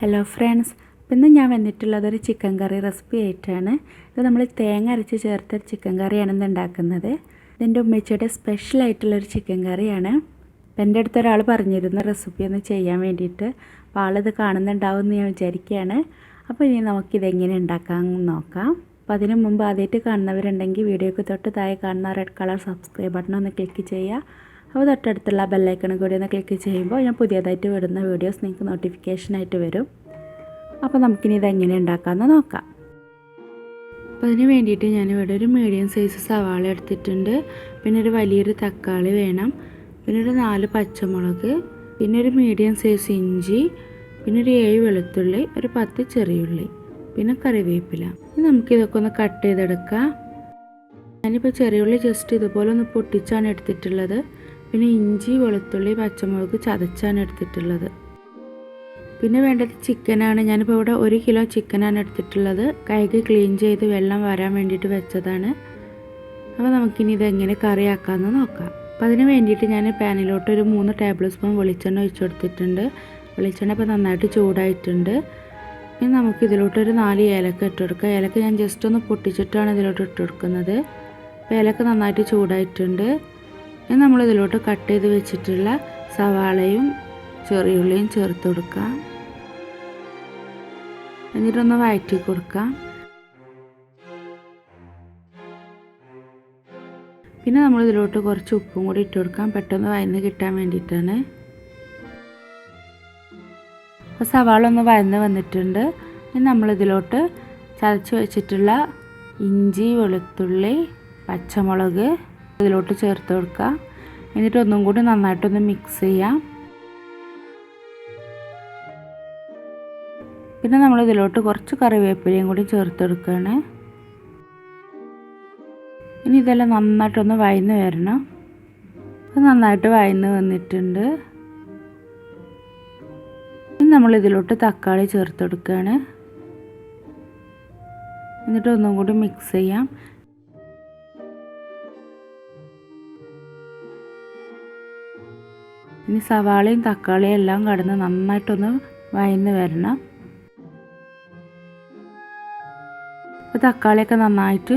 Hello friends, ഇന്ന് ഞാൻ വന്നിട്ടുള്ളതൊരു chicken കറി recipe ആയിട്ടാണ്. ഇത് നമ്മൾ തേങ്ങ അരച്ച് ചേർത്ത ചിക്കൻ കറിയാണ് ഇന്ന് ഉണ്ടാക്കുന്നത്. ഇതെൻ്റെ ഉമ്മച്ചിയുടെ സ്പെഷ്യലായിട്ടുള്ളൊരു ചിക്കൻ കറിയാണ്. അപ്പം എൻ്റെ അടുത്ത് ഒരാൾ പറഞ്ഞിരുന്നു റെസിപ്പി ഒന്ന് ചെയ്യാൻ വേണ്ടിയിട്ട്. അപ്പോൾ ആളിത് കാണുന്നുണ്ടാവും എന്ന് ഞാൻ വിചാരിക്കുകയാണ്. അപ്പോൾ ഇനി നമുക്കിതെങ്ങനെ ഉണ്ടാക്കാമെന്ന് നോക്കാം. അപ്പോൾ അതിന് മുമ്പ് ആദ്യമായിട്ട് കാണുന്നവരുണ്ടെങ്കിൽ വീഡിയോക്ക് തൊട്ട് താഴെ കാണുന്ന റെഡ് കളർ സബ്സ്ക്രൈബ് ബട്ടൺ ഒന്ന് ക്ലിക്ക് ചെയ്യുക. അപ്പോൾ തൊട്ടടുത്തുള്ള ബെല്ലൈക്കൺ കൂടി ഒന്ന് ക്ലിക്ക് ചെയ്യുമ്പോൾ ഞാൻ പുതിയതായിട്ട് വരുന്ന വീഡിയോസ് നിങ്ങൾക്ക് നോട്ടിഫിക്കേഷനായിട്ട് വരും. അപ്പോൾ നമുക്കിനി ഇതെങ്ങനെ ഉണ്ടാക്കാമെന്ന് നോക്കാം. അപ്പോൾ അതിന് വേണ്ടിയിട്ട് ഞാനിവിടെ ഒരു മീഡിയം സൈസ് സവാള എടുത്തിട്ടുണ്ട്. പിന്നെ ഒരു വലിയൊരു തക്കാളി വേണം. പിന്നെ ഒരു 4 പച്ചമുളക്, പിന്നെ ഒരു മീഡിയം സൈസ് ഇഞ്ചി, പിന്നെ ഒരു 7 വെളുത്തുള്ളി, ഒരു 10 ചെറിയുള്ളി, പിന്നെ കറിവേപ്പില. നമുക്കിതൊക്കെ ഒന്ന് കട്ട് ചെയ്തെടുക്കാം. ഞാനിപ്പോൾ ചെറിയുള്ളി ജസ്റ്റ് ഇതുപോലെ ഒന്ന് പൊട്ടിച്ചാണ് എടുത്തിട്ടുള്ളത്. പിന്നെ ഇഞ്ചി, വെളുത്തുള്ളി, പച്ചമുളക് ചതച്ചാണ് എടുത്തിട്ടുള്ളത്. പിന്നെ വേണ്ടത് ചിക്കനാണ്. ഞാനിപ്പോൾ ഇവിടെ 1 കിലോ ചിക്കനാണ് എടുത്തിട്ടുള്ളത്. കഴുകി ക്ലീൻ ചെയ്ത് വെള്ളം വരാൻ വേണ്ടിയിട്ട് വെച്ചതാണ്. അപ്പോൾ നമുക്കിനി ഇതെങ്ങനെ കറിയാക്കാമെന്ന് നോക്കാം. അപ്പോൾ അതിന് വേണ്ടിയിട്ട് ഞാൻ പാനിലോട്ട് ഒരു 3 ടേബിൾ സ്പൂൺ വെളിച്ചെണ്ണ ഒഴിച്ച് കൊടുത്തിട്ടുണ്ട്. വെളിച്ചെണ്ണ ഇപ്പോൾ നന്നായിട്ട് ചൂടായിട്ടുണ്ട്. ഇനി നമുക്കിതിലോട്ട് ഒരു 4 ഏലക്ക ഇട്ട് കൊടുക്കാം. ഏലക്ക ഞാൻ ജസ്റ്റ് ഒന്ന് പൊട്ടിച്ചിട്ടാണ് ഇതിലോട്ട് ഇട്ട് കൊടുക്കുന്നത്. അപ്പോൾ ഏലക്ക നന്നായിട്ട് ചൂടായിട്ടുണ്ട്. ഇനി നമ്മളിതിലോട്ട് കട്ട് ചെയ്ത് വെച്ചിട്ടുള്ള സവാളയും ചെറിയുള്ളിയും ചേർത്ത് കൊടുക്കാം. എന്നിട്ടൊന്ന് വഴറ്റി കൊടുക്കാം. പിന്നെ നമ്മളിതിലോട്ട് കുറച്ച് ഉപ്പും കൂടി ഇട്ട് കൊടുക്കാം, പെട്ടെന്ന് വഴന്ന് കിട്ടാൻ വേണ്ടിയിട്ടാണ്. അപ്പോൾ സവാള ഒന്ന് വഴന്ന് വന്നിട്ടുണ്ട്. ഇനി നമ്മളിതിലോട്ട് ചതച്ച് വെച്ചിട്ടുള്ള ഇഞ്ചി, വെളുത്തുള്ളി, പച്ചമുളക് ഇതിലോട്ട് ചേർത്ത് കൊടുക്കാം. എന്നിട്ട് ഒന്നും കൂടി നന്നായിട്ടൊന്ന് മിക്സ് ചെയ്യാം. പിന്നെ നമ്മളിതിലോട്ട് കുറച്ച് കറിവേപ്പിലയും കൂടി ചേർത്ത് കൊടുക്കുകയാണ്. ഇനി ഇതെല്ലാം നന്നായിട്ടൊന്ന് വഴന്ന് വരണം. അത് നന്നായിട്ട് വഴന്ന് വന്നിട്ടുണ്ട്. ഇനി നമ്മളിതിലോട്ട് തക്കാളി ചേർത്ത് കൊടുക്കുകയാണ്. എന്നിട്ട് ഒന്നും കൂടി മിക്സ് ചെയ്യാം. ഇനി സവാളയും തക്കാളിയും എല്ലാം കടന്ന് നന്നായിട്ടൊന്ന് വഴന്ന് വരണം. അപ്പോൾ തക്കാളിയൊക്കെ നന്നായിട്ട്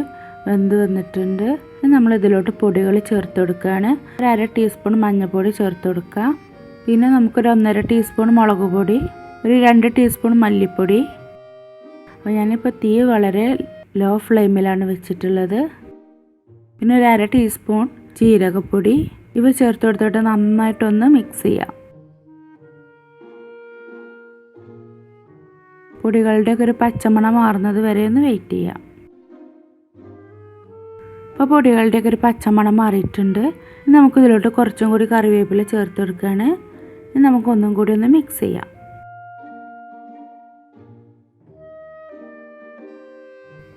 വെന്ത് വന്നിട്ടുണ്ട്. ഇനി നമ്മളിതിലോട്ട് പൊടികൾ ചേർത്ത് കൊടുക്കുകയാണ്. ഒരു 1/2 ടീസ്പൂൺ മഞ്ഞൾപ്പൊടി ചേർത്ത് കൊടുക്കുക. പിന്നെ നമുക്കൊരു 1.5 ടീസ്പൂൺ മുളക് പൊടി, ഒരു 2 ടീസ്പൂൺ മല്ലിപ്പൊടി. അപ്പോൾ ഞാനിപ്പോൾ തീ വളരെ ലോ ഫ്ലെയിമിലാണ് വെച്ചിട്ടുള്ളത്. പിന്നെ ഒരു 1/2 ടീസ്പൂൺ ജീരകപ്പൊടി. ഇവ ചേർത്ത് കൊടുത്തിട്ട് നന്നായിട്ടൊന്ന് മിക്സ് ചെയ്യാം. പൊടികളുടെയൊക്കെ ഒരു പച്ചമണം മാറുന്നത് വരെ ഒന്ന് വെയിറ്റ് ചെയ്യാം. അപ്പോൾ പൊടികളുടെയൊക്കെ ഒരു പച്ചമണം മാറിയിട്ടുണ്ട്. ഇനി നമുക്കിതിലോട്ട് കുറച്ചും കൂടി കറിവേപ്പില ചേർത്ത് കൊടുക്കുകയാണ്. ഇനി നമുക്കൊന്നും കൂടി ഒന്ന് മിക്സ് ചെയ്യാം.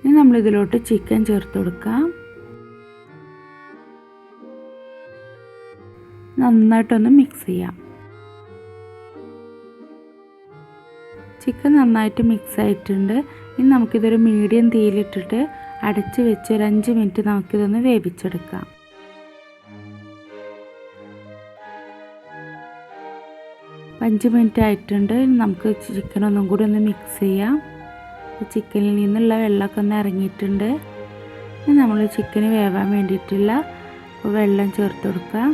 ഇനി നമ്മളിതിലോട്ട് ചിക്കൻ ചേർത്ത് കൊടുക്കാം. നന്നായിട്ടൊന്ന് മിക്സ് ചെയ്യാം. ചിക്കൻ നന്നായിട്ട് മിക്സ് ആയിട്ടുണ്ട്. ഇനി നമുക്കിതൊരു മീഡിയം തീയിലിട്ടിട്ട് അടച്ച് വെച്ച് ഒരു 5 മിനിറ്റ് നമുക്കിതൊന്ന് വേവിച്ചെടുക്കാം. 5 മിനിറ്റ് ആയിട്ടുണ്ട്. ഇനി നമുക്ക് ചിക്കൻ ഒന്നും കൂടി ഒന്ന് മിക്സ് ചെയ്യാം. ചിക്കനിൽ നിന്നുള്ള വെള്ളമൊക്കെ ഒന്ന് ഇറങ്ങിയിട്ടുണ്ട്. ഇനി നമ്മൾ ചിക്കന് വേവാൻ വേണ്ടിയിട്ടുള്ള വെള്ളം ചേർത്ത് കൊടുക്കാം.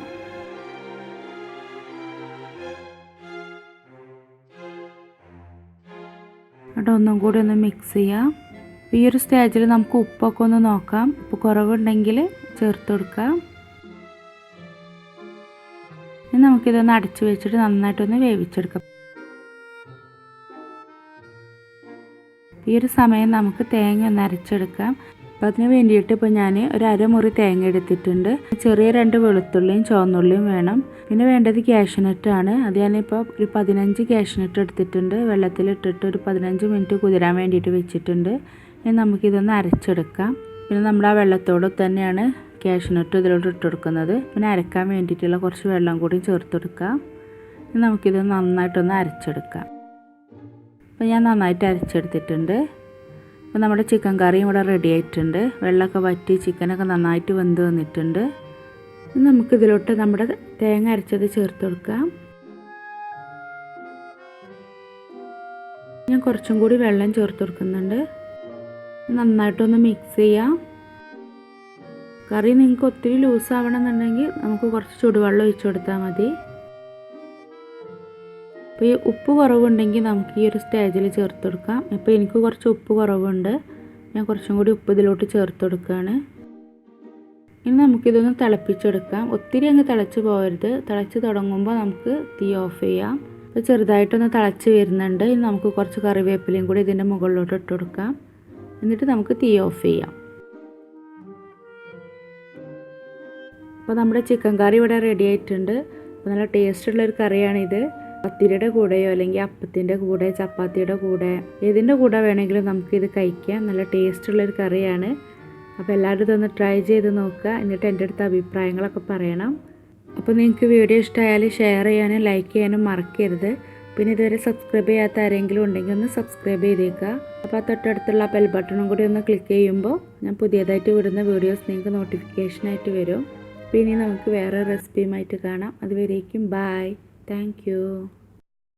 എന്നിട്ട് ഒന്നും കൂടി ഒന്ന് മിക്സ് ചെയ്യാം. ഈ ഒരു സ്റ്റേജിൽ നമുക്ക് ഉപ്പൊക്കെ ഒന്ന് നോക്കാം. ഉപ്പ് കുറവുണ്ടെങ്കിൽ ചേർത്ത് കൊടുക്കാം. ഇനി നമുക്കിതൊന്ന് അടച്ച് വെച്ചിട്ട് നന്നായിട്ടൊന്ന് വേവിച്ചെടുക്കാം. ഈ ഒരു സമയം നമുക്ക് തേങ്ങ ഒന്ന് അരച്ചെടുക്കാം. അപ്പോൾ അതിന് വേണ്ടിയിട്ട് ഇപ്പോൾ ഞാൻ ഒരു 1/2 മുറി തേങ്ങ എടുത്തിട്ടുണ്ട്. ചെറിയ 2 വെളുത്തുള്ളിയും ചുവന്നുള്ളിയും വേണം. പിന്നെ വേണ്ടത് കാഷ്യൂനട്ടാണ്. അത് ഞാനിപ്പോൾ ഒരു 15 കാഷ്യൂനട്ട് എടുത്തിട്ടുണ്ട്. വെള്ളത്തിലിട്ടിട്ട് ഒരു 15 മിനിറ്റ് കുതിരാൻ വേണ്ടിയിട്ട് വെച്ചിട്ടുണ്ട്. ഇനി നമുക്കിതൊന്ന് അരച്ചെടുക്കാം. പിന്നെ നമ്മുടെ ആ വെള്ളത്തോട് തന്നെയാണ് കാഷ്യൂനട്ട് ഇതിലോട്ട് ഇട്ട് കൊടുക്കുന്നത്. പിന്നെ അരക്കാൻ വേണ്ടിയിട്ടുള്ള കുറച്ച് വെള്ളം കൂടി ചേർത്ത് കൊടുക്കാം. ഇനി നമുക്കിത് നന്നായിട്ടൊന്ന് അരച്ചെടുക്കാം. അപ്പോൾ ഞാൻ നന്നായിട്ട് അരച്ചെടുത്തിട്ടുണ്ട്. അപ്പോൾ നമ്മുടെ ചിക്കൻ കറിയും ഇവിടെ റെഡി ആയിട്ടുണ്ട്. വെള്ളമൊക്കെ വറ്റി ചിക്കനൊക്കെ നന്നായിട്ട് വെന്ത് വന്നിട്ടുണ്ട്. ഇനി നമുക്കിതിലോട്ട് നമ്മുടെ തേങ്ങ അരച്ചത് ചേർത്ത് കൊടുക്കാം. കുറച്ചും കൂടി വെള്ളം ചേർത്ത് കൊടുക്കുന്നുണ്ട്. നന്നായിട്ടൊന്ന് മിക്സ് ചെയ്യാം. കറി നിങ്ങൾക്ക് ഒത്തിരി ലൂസ് ആവണമെന്നുണ്ടെങ്കിൽ നമുക്ക് കുറച്ച് ചൂടുവെള്ളം ഒഴിച്ചു കൊടുത്താൽ മതി. അപ്പോൾ ഈ ഉപ്പ് കുറവുണ്ടെങ്കിൽ നമുക്ക് ഈ ഒരു സ്റ്റേജിൽ ചേർത്ത് കൊടുക്കാം. ഇപ്പോൾ എനിക്ക് കുറച്ച് ഉപ്പ് കുറവുണ്ട്, ഞാൻ കുറച്ചും കൂടി ഉപ്പ് ഇതിലോട്ട് ചേർത്ത് കൊടുക്കുകയാണ്. ഇനി നമുക്കിതൊന്ന് തിളപ്പിച്ചെടുക്കാം. ഒത്തിരി അങ്ങ് തിളച്ച് പോകരുത്. തിളച്ച് തുടങ്ങുമ്പോൾ നമുക്ക് തീ ഓഫ് ചെയ്യാം. അപ്പോൾ ചെറുതായിട്ടൊന്ന് തിളച്ച് വരുന്നുണ്ട്. ഇനി നമുക്ക് കുറച്ച് കറിവേപ്പിലയും കൂടി ഇതിൻ്റെ മുകളിലോട്ട് ഇട്ട് കൊടുക്കാം. എന്നിട്ട് നമുക്ക് തീ ഓഫ് ചെയ്യാം. അപ്പോൾ നമ്മുടെ ചിക്കൻ കറി ഇവിടെ റെഡി ആയിട്ടുണ്ട്. അപ്പോൾ നല്ല ടേസ്റ്റുള്ളൊരു കറിയാണിത്. പത്തിരിയുടെ കൂടെയോ അല്ലെങ്കിൽ അപ്പത്തിൻ്റെ കൂടെ, ചപ്പാത്തിയുടെ കൂടെ, ഏതിൻ്റെ കൂടെ വേണമെങ്കിലും നമുക്കിത് കഴിക്കാം. നല്ല ടേസ്റ്റുള്ളൊരു കറിയാണ്. അപ്പോൾ എല്ലാവരും ഇതൊന്ന് ട്രൈ ചെയ്ത് നോക്കുക. എന്നിട്ട് എൻ്റെ അടുത്ത് അഭിപ്രായങ്ങളൊക്കെ പറയണം. അപ്പോൾ നിങ്ങൾക്ക് വീഡിയോ ഇഷ്ടമായാൽ ഷെയർ ചെയ്യാനും ലൈക്ക് ചെയ്യാനും മറക്കരുത്. പിന്നെ ഇതുവരെ സബ്സ്ക്രൈബ് ചെയ്യാത്ത ആരെങ്കിലും ഉണ്ടെങ്കിൽ ഒന്ന് സബ്സ്ക്രൈബ് ചെയ്തേക്കുക. അപ്പോൾ ആ തൊട്ടടുത്തുള്ള ബെൽ ബട്ടണും കൂടി ഒന്ന് ക്ലിക്ക് ചെയ്യുമ്പോൾ ഞാൻ പുതിയതായിട്ട് വിടുന്ന വീഡിയോസ് നിങ്ങൾക്ക് നോട്ടിഫിക്കേഷനായിട്ട് വരും. പിന്നെ നമുക്ക് വേറെ റെസിപ്പിയുമായിട്ട് കാണാം. അതുവരേക്കും ബൈ. Thank you.